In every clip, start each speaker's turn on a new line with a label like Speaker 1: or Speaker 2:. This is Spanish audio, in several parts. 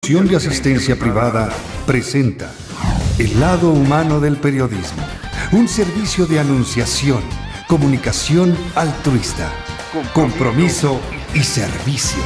Speaker 1: Fundación de Asistencia Privada presenta El lado humano del periodismo, un servicio de anunciación, comunicación altruista, compromiso y servicio.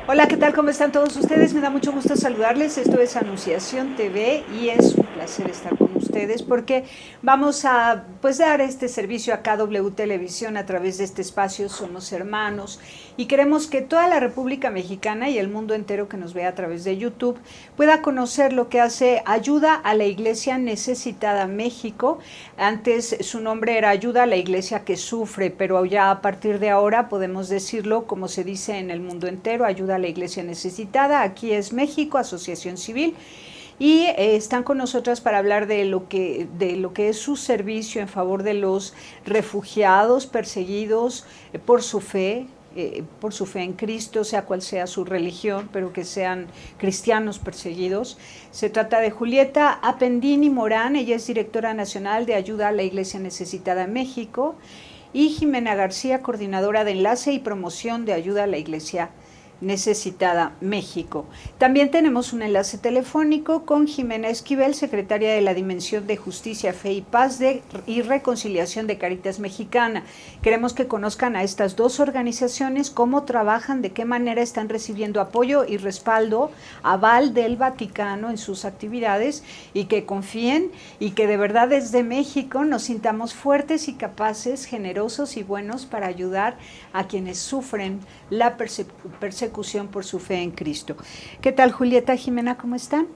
Speaker 2: Hola, ¿qué tal? ¿Cómo están todos ustedes? Me da mucho gusto saludarles. Esto es Anunciación TV y es un placer estar con ustedes porque vamos a dar este servicio a KW Televisión a través de este espacio Somos Hermanos y queremos que toda la República Mexicana y el mundo entero que nos vea a través de YouTube pueda conocer lo que hace Ayuda a la Iglesia Necesitada México. Antes su nombre era Ayuda a la Iglesia que Sufre, pero ya a partir de ahora podemos decirlo como se dice en el mundo entero, Ayuda a la Iglesia Necesitada. Aquí es México, Asociación Civil. Y están con nosotras para hablar de lo que es su servicio en favor de los refugiados, perseguidos por su fe en Cristo, sea cual sea su religión, pero que sean cristianos perseguidos. Se trata de Julieta Appendini Morán, ella es directora nacional de Ayuda a la Iglesia Necesitada en México, y Jimena García, coordinadora de enlace y promoción de Ayuda a la Iglesia Necesitada México. También tenemos un enlace telefónico con Jimena Esquivel, secretaria de la Dimensión de Justicia, Fe y Paz y Reconciliación de Cáritas Mexicana. Queremos que conozcan a estas dos organizaciones, cómo trabajan, de qué manera están recibiendo apoyo y respaldo, aval del Vaticano en sus actividades, y que confíen y que de verdad desde México nos sintamos fuertes y capaces, generosos y buenos para ayudar a quienes sufren la persecución por su fe en Cristo. ¿Qué tal, Julieta, Jimena, cómo están?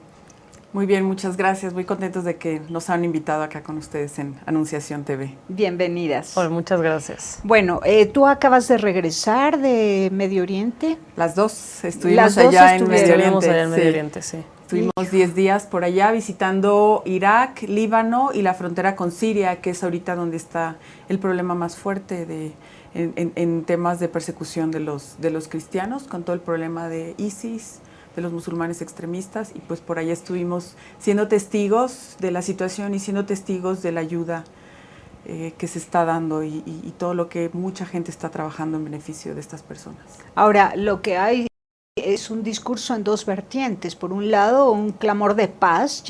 Speaker 3: Muy bien, muchas gracias. Muy contentos de que nos han invitado acá con ustedes en Anunciación TV.
Speaker 2: Bienvenidas.
Speaker 4: Hola, muchas gracias.
Speaker 2: Bueno, tú acabas de regresar de Medio Oriente.
Speaker 3: Las dos estuvimos allá en Medio
Speaker 4: Oriente, sí.
Speaker 3: Estuvimos 10 días por allá visitando Irak, Líbano y la frontera con Siria, que es ahorita donde está el problema más fuerte en temas de persecución de los cristianos, con todo el problema de ISIS, de los musulmanes extremistas, y pues por allá estuvimos siendo testigos de la situación y siendo testigos de la ayuda que se está dando y todo lo que mucha gente está trabajando en beneficio de estas personas.
Speaker 2: Ahora, lo que hay es un discurso en dos vertientes. Por un lado, un clamor de paz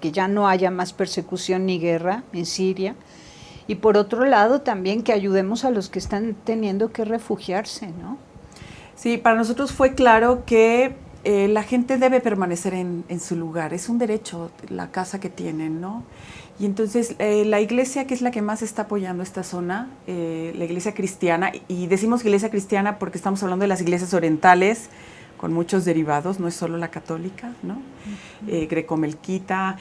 Speaker 2: que ya no haya más persecución ni guerra en Siria. Y por otro lado, también que ayudemos a los que están teniendo que refugiarse, ¿no?
Speaker 3: Sí, para nosotros fue claro que la gente debe permanecer en su lugar. Es un derecho, la casa que tienen, ¿no? Y entonces la iglesia, que es la que más está apoyando esta zona, la iglesia cristiana, y decimos iglesia cristiana porque estamos hablando de las iglesias orientales, con muchos derivados, no es solo la católica, ¿no? Grecomelquita,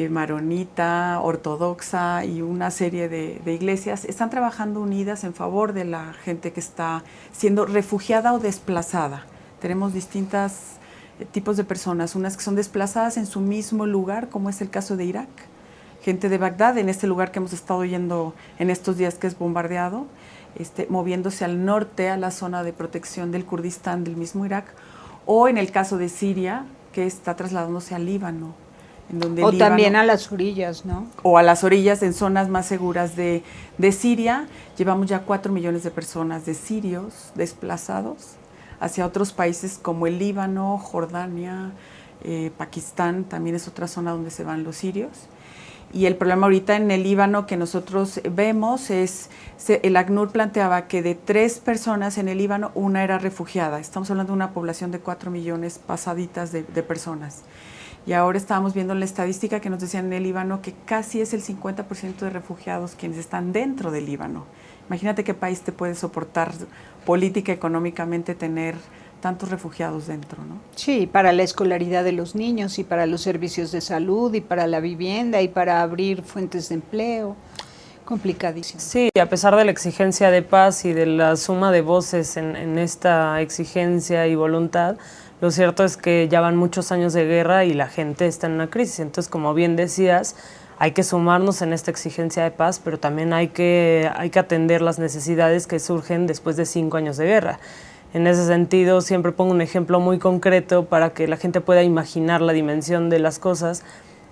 Speaker 3: maronita, ortodoxa y una serie de iglesias están trabajando unidas en favor de la gente que está siendo refugiada o desplazada. Tenemos distintos tipos de personas, unas que son desplazadas en su mismo lugar, como es el caso de Irak, gente de Bagdad, en este lugar que hemos estado yendo en estos días que es bombardeado, moviéndose al norte, a la zona de protección del Kurdistán del mismo Irak, o en el caso de Siria, que está trasladándose al Líbano. En donde
Speaker 2: también a las orillas, ¿no?
Speaker 3: O a las orillas, en zonas más seguras de Siria. Llevamos ya 4 millones de personas, de sirios desplazados hacia otros países como el Líbano, Jordania, Pakistán, también es otra zona donde se van los sirios. Y el problema ahorita en el Líbano que nosotros vemos es, el ACNUR planteaba que de 3 personas en el Líbano, una era refugiada. Estamos hablando de una población de 4 millones pasaditas de personas. Y ahora estábamos viendo la estadística que nos decían en el Líbano que casi es el 50% de refugiados quienes están dentro del Líbano. Imagínate qué país te puede soportar política, económicamente, tener tantos refugiados dentro, ¿no?
Speaker 2: Sí, para la escolaridad de los niños y para los servicios de salud y para la vivienda y para abrir fuentes de empleo. Complicadísimo.
Speaker 4: Sí, a pesar de la exigencia de paz y de la suma de voces en esta exigencia y voluntad, lo cierto es que ya van muchos años de guerra y la gente está en una crisis. Entonces, como bien decías, hay que sumarnos en esta exigencia de paz, pero también hay que atender las necesidades que surgen después de 5 años de guerra. En ese sentido, siempre pongo un ejemplo muy concreto para que la gente pueda imaginar la dimensión de las cosas,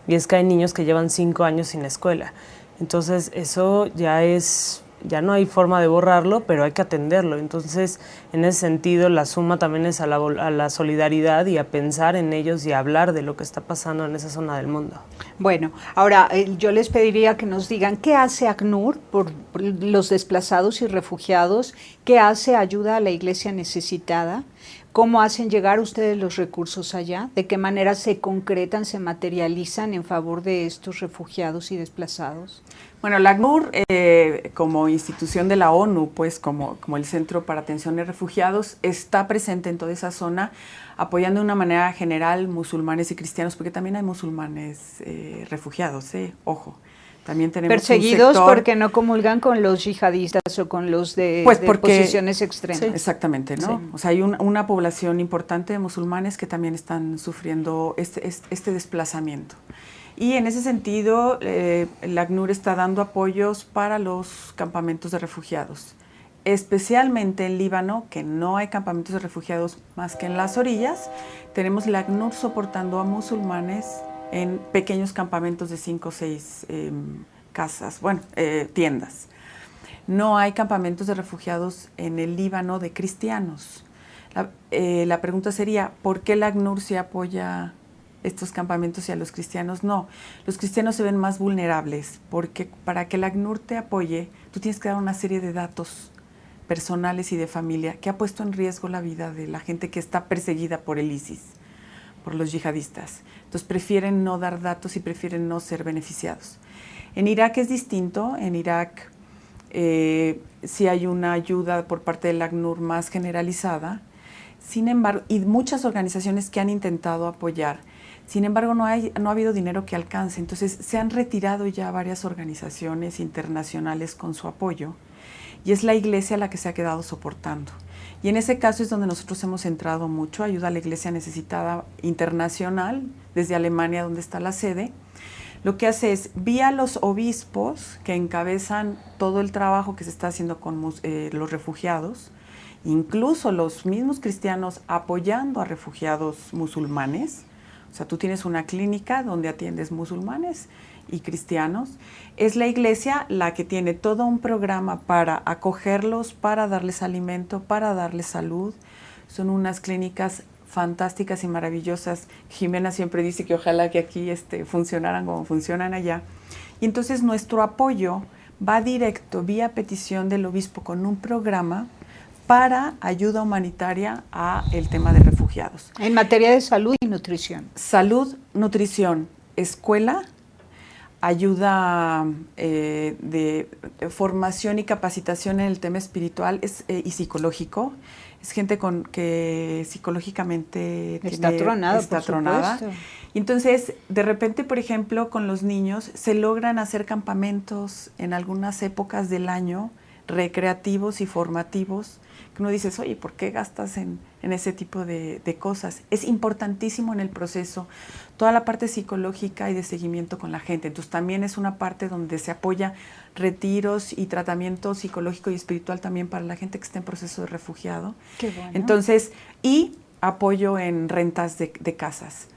Speaker 4: y es que hay niños que llevan 5 años sin escuela. Entonces, eso ya es ya no hay forma de borrarlo, pero hay que atenderlo. Entonces, en ese sentido, la suma también es a la solidaridad y a pensar en ellos y a hablar de lo que está pasando en esa zona del mundo.
Speaker 2: Bueno, ahora yo les pediría que nos digan qué hace ACNUR por los desplazados y refugiados, qué hace ayuda a la iglesia necesitada, cómo hacen llegar ustedes los recursos allá, de qué manera se concretan, se materializan en favor de estos refugiados y desplazados.
Speaker 3: Bueno, la ACNUR, como institución de la ONU, pues como el Centro para Atención de Refugiados, está presente en toda esa zona, apoyando de una manera general musulmanes y cristianos, porque también hay musulmanes refugiados, ojo. También tenemos
Speaker 2: perseguidos
Speaker 3: un sector,
Speaker 2: porque no comulgan con los yihadistas o con los de posiciones extremas.
Speaker 3: Sí, exactamente, ¿no? Sí. O sea, hay una población importante de musulmanes que también están sufriendo este desplazamiento. Y en ese sentido, la ACNUR está dando apoyos para los campamentos de refugiados, especialmente en Líbano, que no hay campamentos de refugiados más que en las orillas. Tenemos la ACNUR soportando a musulmanes en pequeños campamentos de 5 o 6 casas, tiendas. No hay campamentos de refugiados en el Líbano de cristianos. La pregunta sería, ¿por qué la ACNUR sí apoya estos campamentos y a los cristianos no? Los cristianos se ven más vulnerables, porque para que la ACNUR te apoye, tú tienes que dar una serie de datos personales y de familia que ha puesto en riesgo la vida de la gente que está perseguida por el ISIS, por los yihadistas. Entonces prefieren no dar datos y prefieren no ser beneficiados. En Irak es distinto. En Irak sí hay una ayuda por parte del ACNUR más generalizada. Sin embargo, y muchas organizaciones que han intentado apoyar. Sin embargo, no ha habido dinero que alcance. Entonces se han retirado ya varias organizaciones internacionales con su apoyo. Y es la iglesia la que se ha quedado soportando. Y en ese caso es donde nosotros hemos entrado mucho, ayuda a la iglesia necesitada internacional, desde Alemania, donde está la sede. Lo que hace es, vía los obispos que encabezan todo el trabajo que se está haciendo con los refugiados, incluso los mismos cristianos apoyando a refugiados musulmanes. O sea, tú tienes una clínica donde atiendes musulmanes y cristianos. Es la iglesia la que tiene todo un programa para acogerlos, para darles alimento, para darles salud. Son unas clínicas fantásticas y maravillosas. Jimena siempre dice que ojalá que aquí funcionaran como funcionan allá. Y entonces nuestro apoyo va directo, vía petición del obispo, con un programa para ayuda humanitaria a el tema de refugiados.
Speaker 2: En materia de salud y nutrición.
Speaker 3: Salud, nutrición, escuela, ayuda de formación y capacitación en el tema espiritual y psicológico. Es gente que psicológicamente
Speaker 2: está tronada.
Speaker 3: Y entonces, de repente, por ejemplo, con los niños se logran hacer campamentos en algunas épocas del año, recreativos y formativos, que uno dices, oye, ¿por qué gastas en ese tipo de cosas? Es importantísimo en el proceso toda la parte psicológica y de seguimiento con la gente. Entonces también es una parte donde se apoya retiros y tratamiento psicológico y espiritual también para la gente que está en proceso de refugiado.
Speaker 2: Qué bueno.
Speaker 3: Entonces, y apoyo en rentas de casas.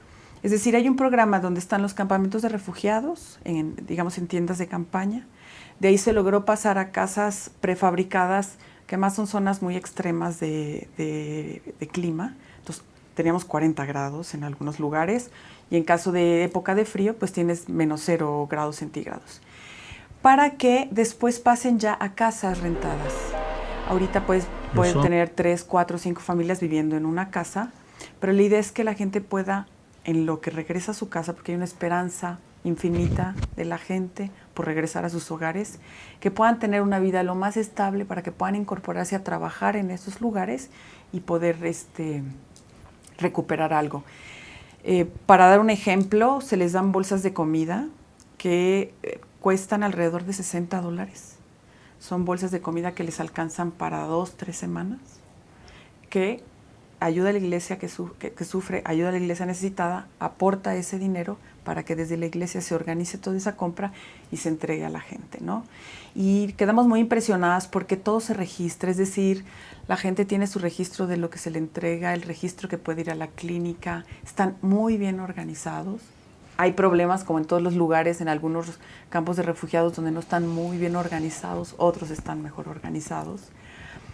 Speaker 3: Es decir, hay un programa donde están los campamentos de refugiados, digamos en tiendas de campaña. De ahí se logró pasar a casas prefabricadas, que más son zonas muy extremas de clima. Entonces teníamos 40 grados en algunos lugares y en caso de época de frío pues tienes menos 0 grados centígrados. Para que después pasen ya a casas rentadas. Ahorita pueden tener 3, 4, 5 familias viviendo en una casa, pero la idea es que la gente pueda, en lo que regresa a su casa, porque hay una esperanza infinita de la gente por regresar a sus hogares, que puedan tener una vida lo más estable para que puedan incorporarse a trabajar en esos lugares y poder recuperar algo. Para dar un ejemplo, se les dan bolsas de comida que cuestan alrededor de $60. Son bolsas de comida que les alcanzan para 2, 3 semanas, que ayuda a la iglesia que sufre, ayuda a la iglesia necesitada, aporta ese dinero para que desde la iglesia se organice toda esa compra y se entregue a la gente, ¿no? Y quedamos muy impresionadas porque todo se registra, es decir, la gente tiene su registro de lo que se le entrega, el registro que puede ir a la clínica, están muy bien organizados. hay problemas, como en todos los lugares, en algunos campos de refugiados donde no están muy bien organizados, otros están mejor organizados.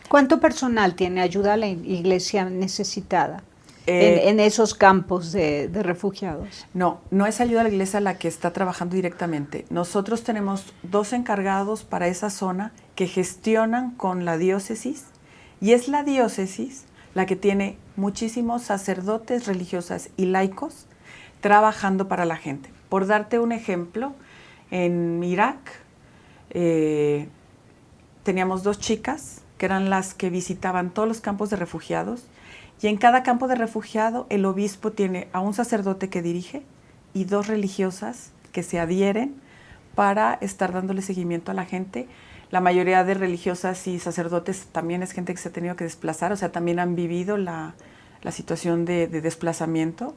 Speaker 2: ¿Cuánto personal tiene ayuda a la iglesia necesitada en esos campos de refugiados?
Speaker 3: No es ayuda a la iglesia la que está trabajando directamente. Nosotros tenemos 2 encargados para esa zona que gestionan con la diócesis, y es la diócesis la que tiene muchísimos sacerdotes, religiosas y laicos trabajando para la gente. Por darte un ejemplo, en Irak teníamos 2 chicas que eran las que visitaban todos los campos de refugiados, y en cada campo de refugiado el obispo tiene a un sacerdote que dirige y 2 religiosas que se adhieren para estar dándole seguimiento a la gente. La mayoría de religiosas y sacerdotes también es gente que se ha tenido que desplazar, o sea, también han vivido la situación de desplazamiento.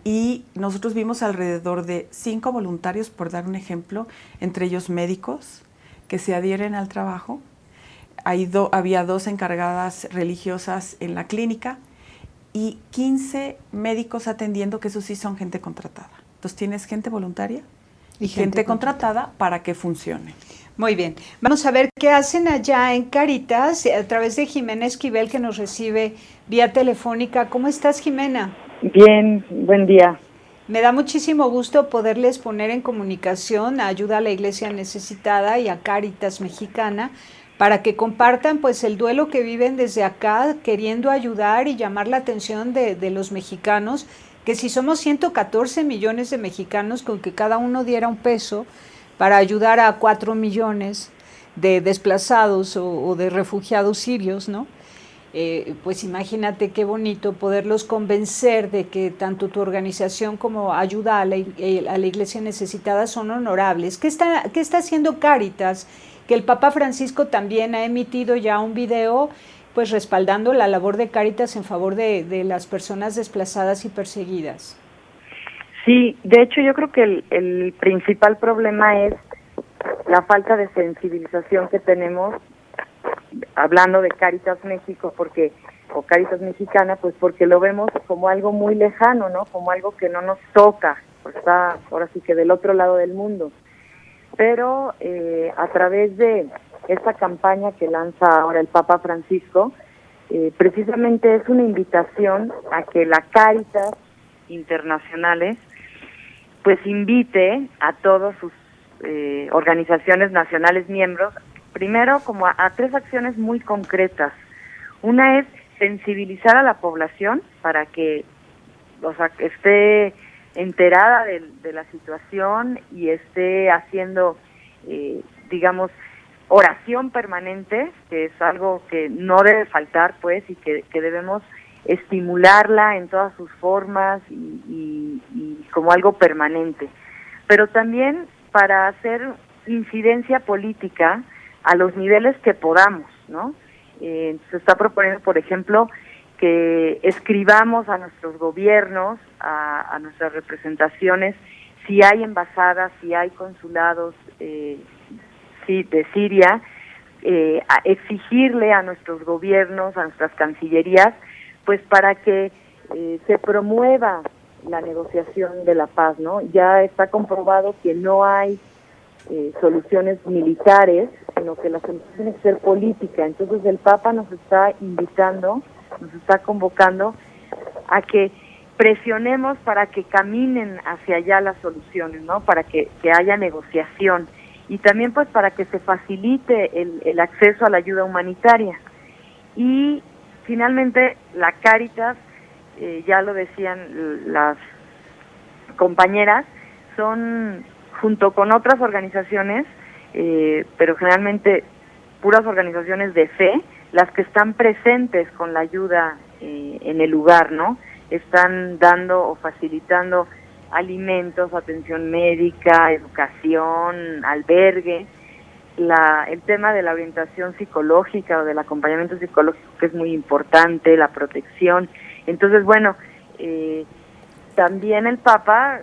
Speaker 3: Y nosotros vimos alrededor de 5 voluntarios, por dar un ejemplo, entre ellos médicos que se adhieren al trabajo. Había 2 encargadas religiosas en la clínica y 15 médicos atendiendo, que eso sí son gente contratada. Entonces tienes gente voluntaria y gente contratada para que funcione.
Speaker 2: Muy bien. Vamos a ver qué hacen allá en Cáritas a través de Jimena Esquivel, que nos recibe vía telefónica. ¿Cómo estás, Jimena?
Speaker 5: Bien, buen día.
Speaker 2: Me da muchísimo gusto poderles poner en comunicación a Ayuda a la Iglesia Necesitada y a Cáritas Mexicana para que compartan pues el duelo que viven desde acá, queriendo ayudar y llamar la atención de los mexicanos, que si somos 114 millones de mexicanos, con que cada uno diera un peso para ayudar a 4 millones de desplazados o de refugiados sirios, ¿no? Pues imagínate qué bonito poderlos convencer de que tanto tu organización como Ayuda a la Iglesia Necesitada son honorables. ¿Qué está haciendo Cáritas? Que el Papa Francisco también ha emitido ya un video pues respaldando la labor de Cáritas en favor de las personas desplazadas y perseguidas.
Speaker 5: Sí, de hecho yo creo que el principal problema es la falta de sensibilización que tenemos, hablando de Cáritas México, o Cáritas Mexicana, pues porque lo vemos como algo muy lejano, ¿no? Como algo que no nos toca, está ahora sí que del otro lado del mundo. Pero a través de esta campaña que lanza ahora el Papa Francisco, precisamente es una invitación a que la Cáritas internacionales pues invite a todas sus organizaciones nacionales miembros, primero como a 3 acciones muy concretas. Una es sensibilizar a la población para que, o sea, esté enterada de la situación y esté haciendo, digamos, oración permanente, que es algo que no debe faltar, pues, y que debemos estimularla en todas sus formas y como algo permanente. Pero también para hacer incidencia política a los niveles que podamos, ¿no? Se está proponiendo, por ejemplo, que escribamos a nuestros gobiernos, a nuestras representaciones, si hay embajadas, si hay consulados de Siria, a exigirle a nuestros gobiernos, a nuestras cancillerías, pues para que se promueva la negociación de la paz, ¿no? Ya está comprobado que no hay soluciones militares, sino que la solución tiene que ser política. Entonces el Papa nos está invitando, nos está convocando a que presionemos para que caminen hacia allá las soluciones, ¿no? Para que haya negociación y también pues para que se facilite el acceso a la ayuda humanitaria. Y finalmente la Cáritas, ya lo decían las compañeras, son junto con otras organizaciones, pero generalmente puras organizaciones de fe, las que están presentes con la ayuda en el lugar, ¿no? Están dando o facilitando alimentos, atención médica, educación, albergue, el tema de la orientación psicológica o del acompañamiento psicológico, que es muy importante, la protección. Entonces, bueno, también el Papa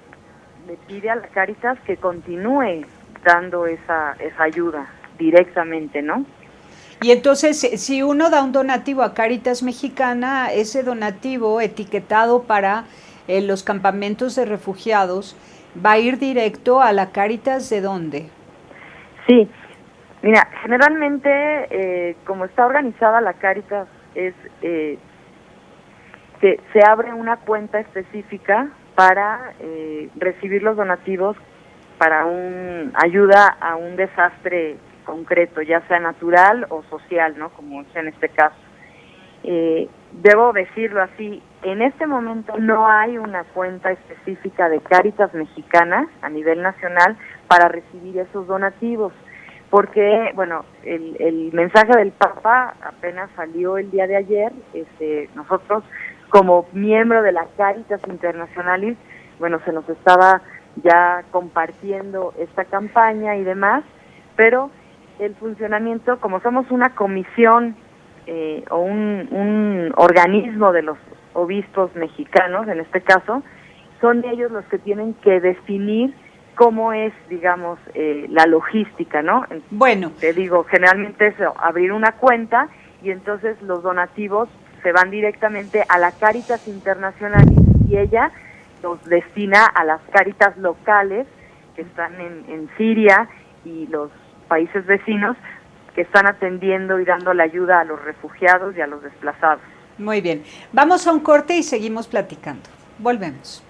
Speaker 5: le pide a la Cáritas que continúe dando esa ayuda directamente, ¿no?
Speaker 2: Y entonces, si uno da un donativo a Cáritas Mexicana, ese donativo etiquetado para los campamentos de refugiados, ¿va a ir directo a la Cáritas de dónde?
Speaker 5: Sí, mira, generalmente como está organizada la Cáritas es que se abre una cuenta específica para recibir los donativos para ayuda a un desastre concreto, ya sea natural o social, ¿no? Como es en este caso. Debo decirlo así, en este momento no hay una cuenta específica de Cáritas Mexicana a nivel nacional para recibir esos donativos, porque, bueno, el mensaje del Papa apenas salió el día de ayer. Nosotros, como miembro de la Cáritas Internacionalis, bueno, se nos estaba ya compartiendo esta campaña y demás, pero el funcionamiento, como somos una comisión o un organismo de los obispos mexicanos, en este caso, son ellos los que tienen que definir cómo es, digamos, la logística, ¿no?
Speaker 2: Bueno.
Speaker 5: Te digo, generalmente es abrir una cuenta y entonces los donativos se van directamente a la Cáritas Internacionalis y ella los destina a las Cáritas locales que están en Siria y los países vecinos que están atendiendo y dando la ayuda a los refugiados y a los desplazados.
Speaker 2: Muy bien. Vamos a un corte y seguimos platicando. Volvemos.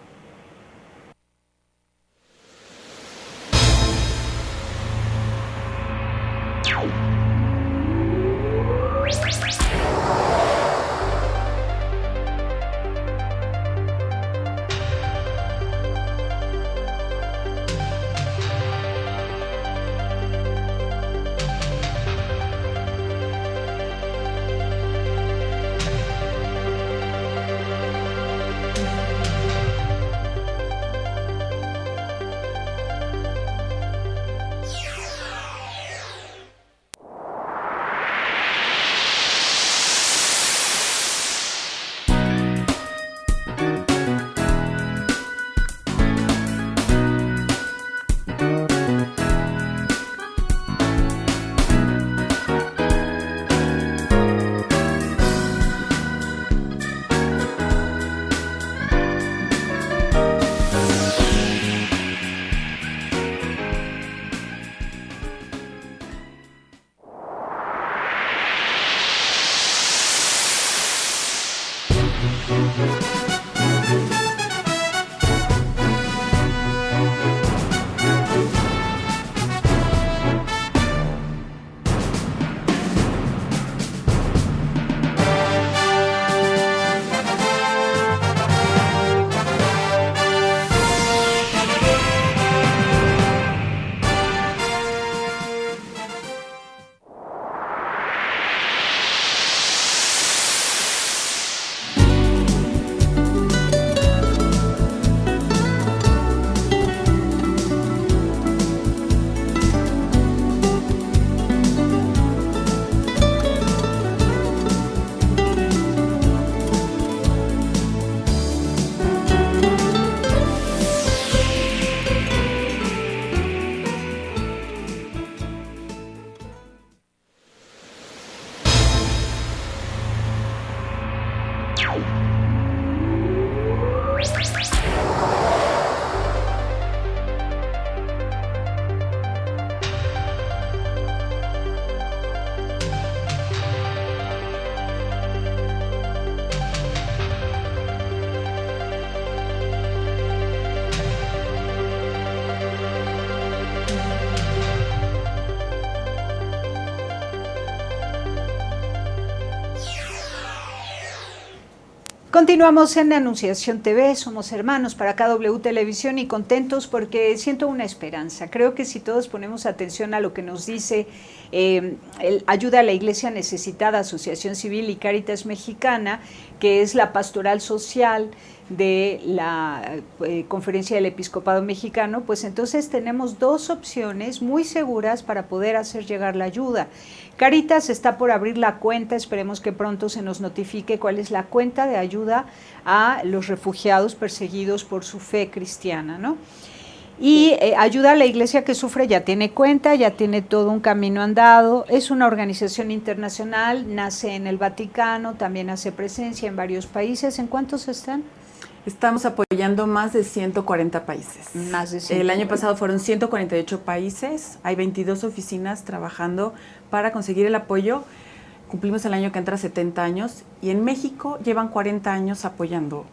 Speaker 2: Continuamos en Anunciación TV, somos hermanos para KW Televisión y contentos porque siento una esperanza. Creo que si todos ponemos atención a lo que nos dice Ayuda a la Iglesia Necesitada, Asociación Civil y Cáritas Mexicana, que es la pastoral social de la Conferencia del Episcopado Mexicano, pues entonces tenemos dos opciones muy seguras para poder hacer llegar la ayuda. Cáritas está por abrir la cuenta, esperemos que pronto se nos notifique cuál es la cuenta de ayuda a los refugiados perseguidos por su fe cristiana, ¿no? Y Ayuda a la Iglesia que Sufre ya tiene cuenta, ya tiene todo un camino andado, es una organización internacional, nace en el Vaticano, también hace presencia en varios países. ¿En cuántos están?
Speaker 3: Estamos apoyando más de 140 países.
Speaker 2: Más de 140.
Speaker 3: El año pasado fueron 148 países, hay 22 oficinas trabajando para conseguir el apoyo. Cumplimos el año que entra 70 años y en México llevan 40 años apoyando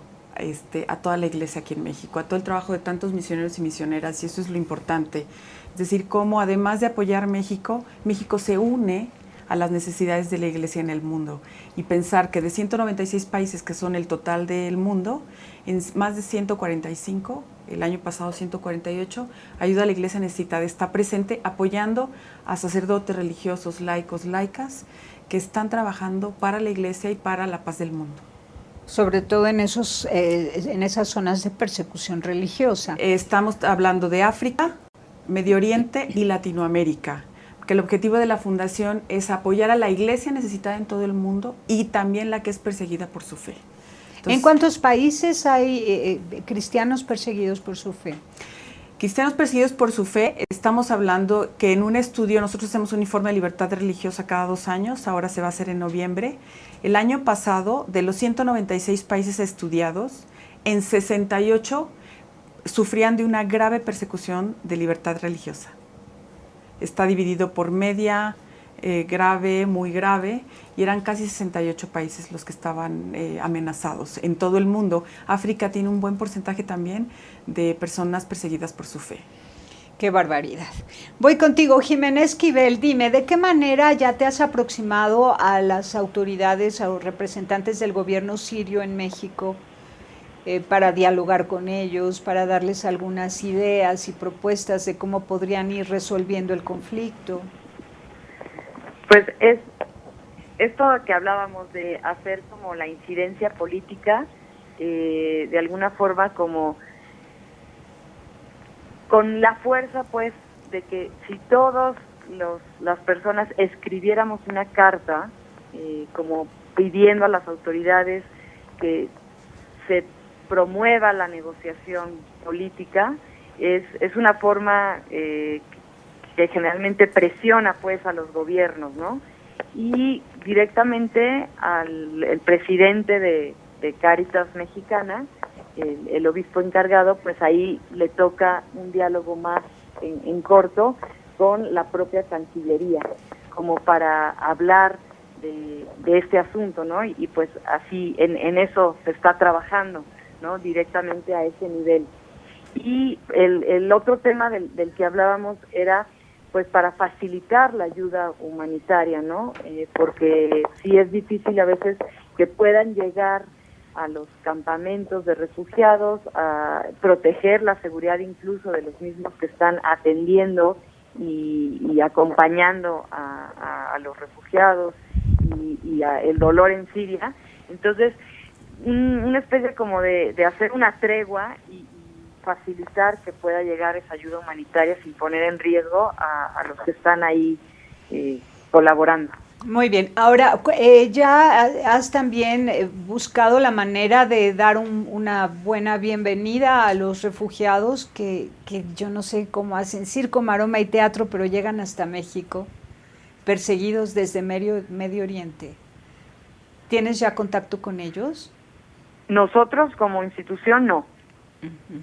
Speaker 3: a toda la iglesia aquí en México, a todo el trabajo de tantos misioneros y misioneras, y eso es lo importante. Es decir, cómo además de apoyar México, México se une a las necesidades de la iglesia en el mundo, y pensar que de 196 países que son el total del mundo, en más de 145, el año pasado 148, ayuda a la iglesia necesitada, está presente apoyando a sacerdotes religiosos, laicos, laicas, que están trabajando para la iglesia y para la paz del mundo.
Speaker 2: Sobre todo en esas zonas de persecución religiosa.
Speaker 3: Estamos hablando de África, Medio Oriente y Latinoamérica, que el objetivo de la fundación es apoyar a la iglesia necesitada en todo el mundo y también la que es perseguida por su fe. Entonces,
Speaker 2: ¿en cuántos países hay cristianos perseguidos por su fe?
Speaker 3: Cristianos perseguidos por su fe, estamos hablando que en un estudio, nosotros hacemos un informe de libertad religiosa cada 2 años, ahora se va a hacer en noviembre. El año pasado, de los 196 países estudiados, en 68 sufrían de una grave persecución de libertad religiosa. Está dividido por media, grave, muy grave, y eran casi 68 países los que estaban amenazados en todo el mundo. África tiene un buen porcentaje también de personas perseguidas por su fe.
Speaker 2: ¡Qué barbaridad! Voy contigo, Jimena Esquivel. Dime, ¿de qué manera ya te has aproximado a las autoridades, a los representantes del gobierno sirio en México para dialogar con ellos, para darles algunas ideas y propuestas de cómo podrían ir resolviendo el conflicto?
Speaker 5: Pues es esto que hablábamos de hacer como la incidencia política, de alguna forma como con la fuerza, pues, de que si todas las personas escribiéramos una carta como pidiendo a las autoridades que se promueva la negociación política, es una forma que generalmente presiona, pues, a los gobiernos, ¿no? Y directamente el presidente de Cáritas Mexicana, el obispo encargado, pues ahí le toca un diálogo más en corto con la propia Cancillería, como para hablar de este asunto, ¿no? Y pues así en eso se está trabajando, ¿no? Directamente a ese nivel. Y el otro tema del que hablábamos era pues para facilitar la ayuda humanitaria, ¿no? Porque sí es difícil a veces que puedan llegar a los campamentos de refugiados, a proteger la seguridad incluso de los mismos que están atendiendo y acompañando a los refugiados y el dolor en Siria. Entonces, una especie como de hacer una tregua y facilitar que pueda llegar esa ayuda humanitaria sin poner en riesgo a los que están ahí colaborando.
Speaker 2: Muy bien. Ahora, ¿ya has también buscado la manera de dar una buena bienvenida a los refugiados que yo no sé cómo hacen circo, maroma y teatro, pero llegan hasta México, perseguidos desde Medio Oriente? ¿Tienes ya contacto con ellos?
Speaker 5: Nosotros como institución no.
Speaker 2: Uh-huh.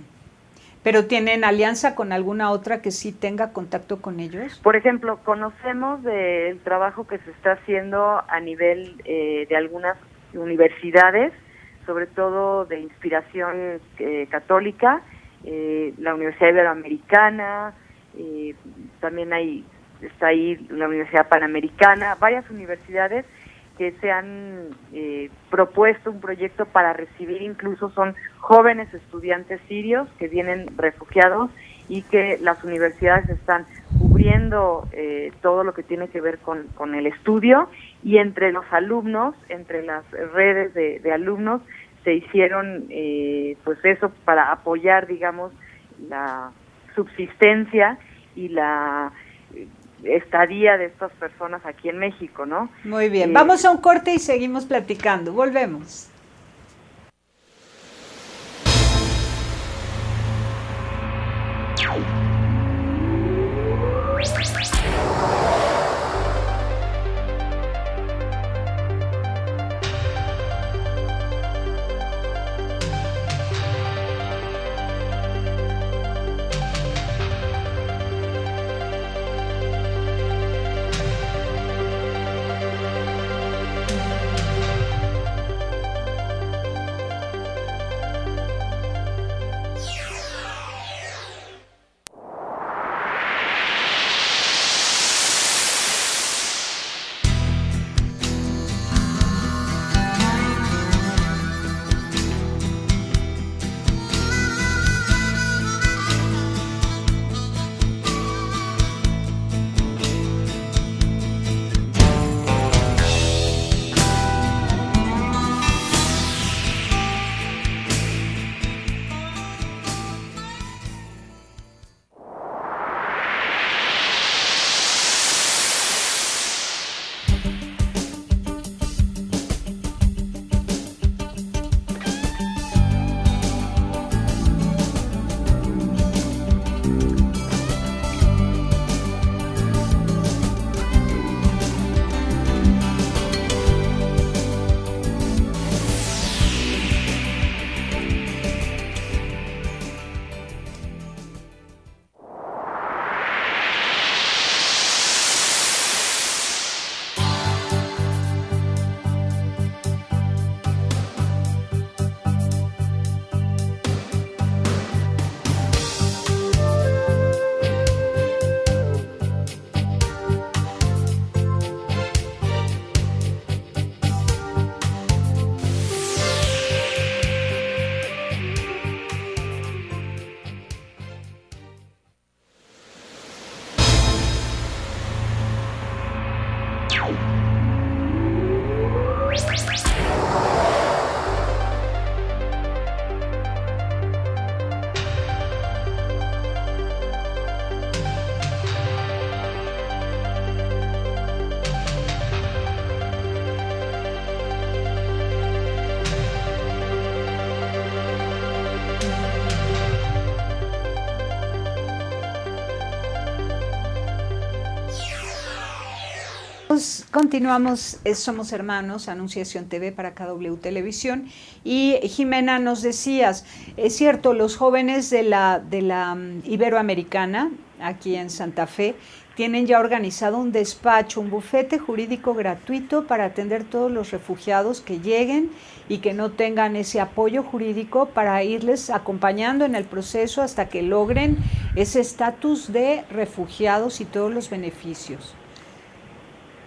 Speaker 2: ¿Pero tienen alianza con alguna otra que sí tenga contacto con ellos?
Speaker 5: Por ejemplo, conocemos del trabajo que se está haciendo a nivel de algunas universidades, sobre todo de inspiración católica, la Universidad Iberoamericana, también está ahí la Universidad Panamericana, varias universidades que se han propuesto un proyecto para recibir, incluso son jóvenes estudiantes sirios que vienen refugiados y que las universidades están cubriendo todo lo que tiene que ver con el estudio, y entre los alumnos, entre las redes de alumnos, se hicieron pues eso para apoyar, digamos, la subsistencia y la estadía de estas personas aquí en México, ¿no?
Speaker 2: Muy bien, vamos a un corte y seguimos platicando, volvemos. Continuamos, Somos Hermanos, Anunciación TV para KW Televisión. Y Jimena, nos decías, es cierto, los jóvenes de la Iberoamericana, aquí en Santa Fe, tienen ya organizado un despacho, un bufete jurídico gratuito para atender todos los refugiados que lleguen y que no tengan ese apoyo jurídico, para irles acompañando en el proceso hasta que logren ese estatus de refugiados y todos los beneficios.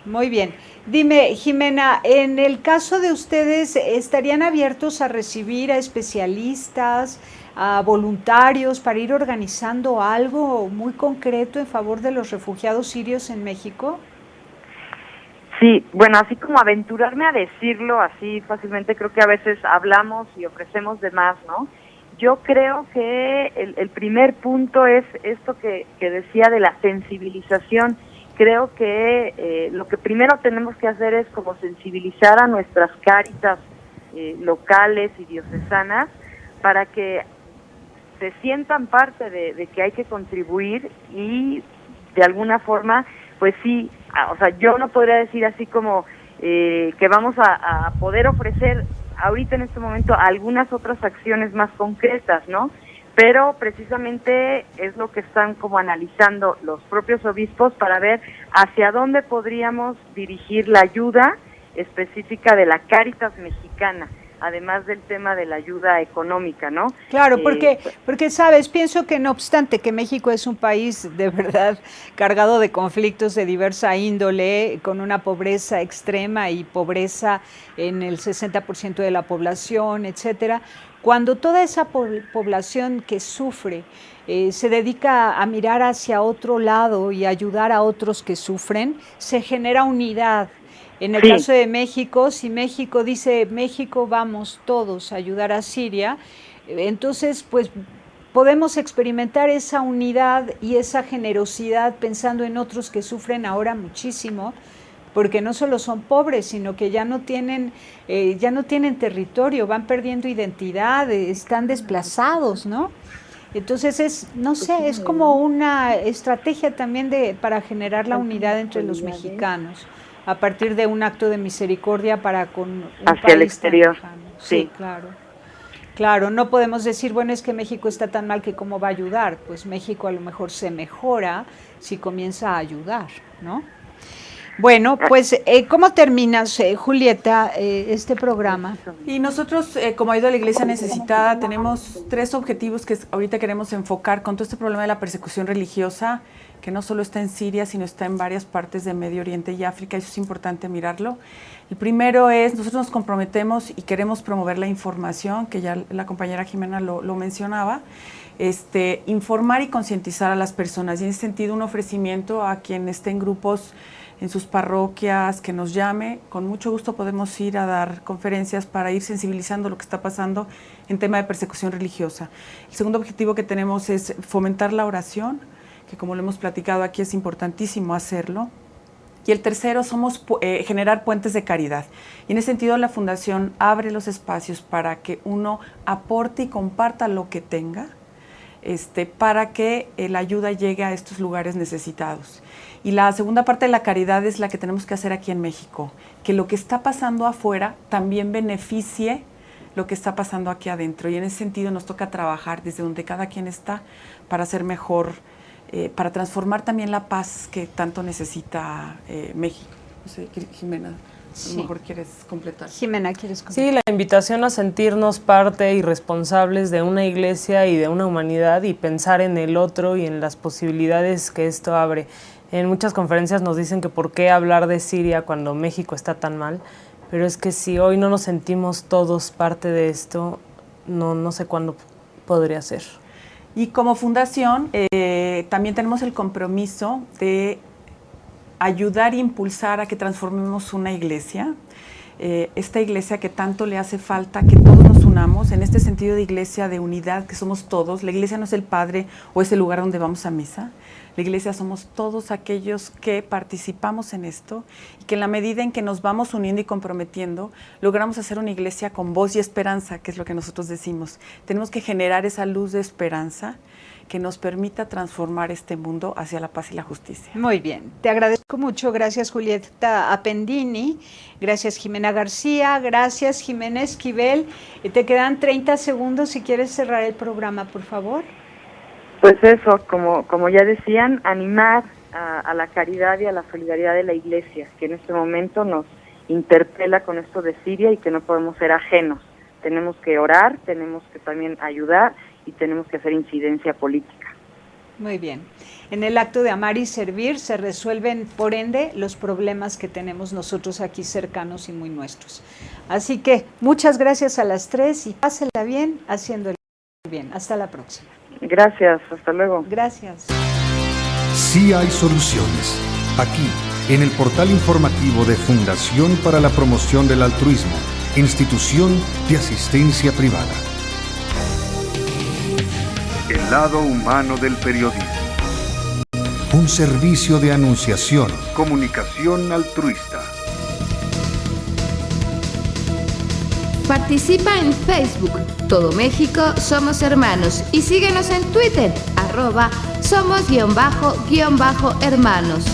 Speaker 2: Muy bien. Dime, Jimena, en el caso de ustedes, ¿estarían abiertos a recibir a especialistas, a voluntarios para ir organizando algo muy concreto en favor de los refugiados sirios en México?
Speaker 5: Sí, bueno, así como aventurarme a decirlo así fácilmente, creo que a veces hablamos y ofrecemos de más, ¿no? Yo creo que el primer punto es esto que decía de la sensibilización. Creo que lo que primero tenemos que hacer es como sensibilizar a nuestras cáritas locales y diocesanas para que se sientan parte de que hay que contribuir y de alguna forma, pues sí, o sea, yo no podría decir así como que vamos a poder ofrecer ahorita en este momento algunas otras acciones más concretas, ¿no? Pero precisamente es lo que están como analizando los propios obispos para ver hacia dónde podríamos dirigir la ayuda específica de la Cáritas mexicana, además del tema de la ayuda económica, ¿no?
Speaker 2: Claro, porque sabes, pienso que no obstante que México es un país de verdad cargado de conflictos de diversa índole, con una pobreza extrema y pobreza en el 60% de la población, etcétera. Cuando toda esa población que sufre se dedica a mirar hacia otro lado y ayudar a otros que sufren, se genera unidad. En el caso de México, si México dice, México vamos todos a ayudar a Siria, entonces pues podemos experimentar esa unidad y esa generosidad pensando en otros que sufren ahora muchísimo, porque no solo son pobres, sino que ya no tienen territorio, van perdiendo identidad, están desplazados, ¿no? Entonces es como una estrategia también para generar la unidad entre los mexicanos, a partir de un acto de misericordia para con un
Speaker 5: hacia el exterior.
Speaker 2: Sí, claro. Claro, no podemos decir, bueno, es que México está tan mal que cómo va a ayudar. Pues México a lo mejor se mejora si comienza a ayudar, ¿no? Bueno, pues, ¿cómo terminas, Julieta, este programa?
Speaker 3: Y nosotros, como Ayuda a la Iglesia Necesitada, tenemos 3 objetivos que ahorita queremos enfocar con todo este problema de la persecución religiosa, que no solo está en Siria, sino está en varias partes de Medio Oriente y África. Eso es importante mirarlo. El primero es, nosotros nos comprometemos y queremos promover la información, que ya la compañera Jimena lo mencionaba, informar y concientizar a las personas. Y en ese sentido, un ofrecimiento a quien esté en grupos en sus parroquias, que nos llame, con mucho gusto podemos ir a dar conferencias para ir sensibilizando lo que está pasando en tema de persecución religiosa. El segundo objetivo que tenemos es fomentar la oración, que como lo hemos platicado aquí es importantísimo hacerlo. Y el tercero somos generar puentes de caridad. Y en ese sentido la Fundación abre los espacios para que uno aporte y comparta lo que tenga, para que la ayuda llegue a estos lugares necesitados. Y la segunda parte de la caridad es la que tenemos que hacer aquí en México, que lo que está pasando afuera también beneficie lo que está pasando aquí adentro. Y en ese sentido nos toca trabajar desde donde cada quien está para hacer mejor, para transformar también la paz que tanto necesita México. No sé, Jimena, a lo mejor quieres completar.
Speaker 2: Jimena, ¿quieres completar?
Speaker 4: Sí, la invitación a sentirnos parte y responsables de una iglesia y de una humanidad y pensar en el otro y en las posibilidades que esto abre. En muchas conferencias nos dicen que por qué hablar de Siria cuando México está tan mal, pero es que si hoy no nos sentimos todos parte de esto, no sé cuándo podría ser.
Speaker 3: Y como fundación también tenemos el compromiso de ayudar e impulsar a que transformemos una iglesia, esta iglesia que tanto le hace falta, que todos nos unamos, en este sentido de iglesia de unidad, que somos todos. La iglesia no es el padre o es el lugar donde vamos a misa. La iglesia somos todos aquellos que participamos en esto y que en la medida en que nos vamos uniendo y comprometiendo, logramos hacer una iglesia con voz y esperanza, que es lo que nosotros decimos. Tenemos que generar esa luz de esperanza que nos permita transformar este mundo hacia la paz y la justicia.
Speaker 2: Muy bien, te agradezco mucho. Gracias, Julieta Appendini. Gracias, Jimena García. Gracias, Jimena Esquivel. Te quedan 30 segundos si quieres cerrar el programa, por favor.
Speaker 5: Pues eso, como ya decían, animar a la caridad y a la solidaridad de la Iglesia, que en este momento nos interpela con esto de Siria y que no podemos ser ajenos. Tenemos que orar, tenemos que también ayudar y tenemos que hacer incidencia política.
Speaker 2: Muy bien. En el acto de amar y servir se resuelven, por ende, los problemas que tenemos nosotros aquí cercanos y muy nuestros. Así que muchas gracias a las tres y pásenla bien haciendo el bien. Hasta la próxima.
Speaker 5: Gracias, hasta luego.
Speaker 2: Gracias.
Speaker 1: Sí hay soluciones. Aquí, en el portal informativo de Fundación para la Promoción del Altruismo, Institución de Asistencia Privada. El lado humano del periodismo. Un servicio de anunciación, comunicación altruista.
Speaker 6: Participa en Facebook, Todo México Somos Hermanos, y síguenos en Twitter, @somos_hermanos.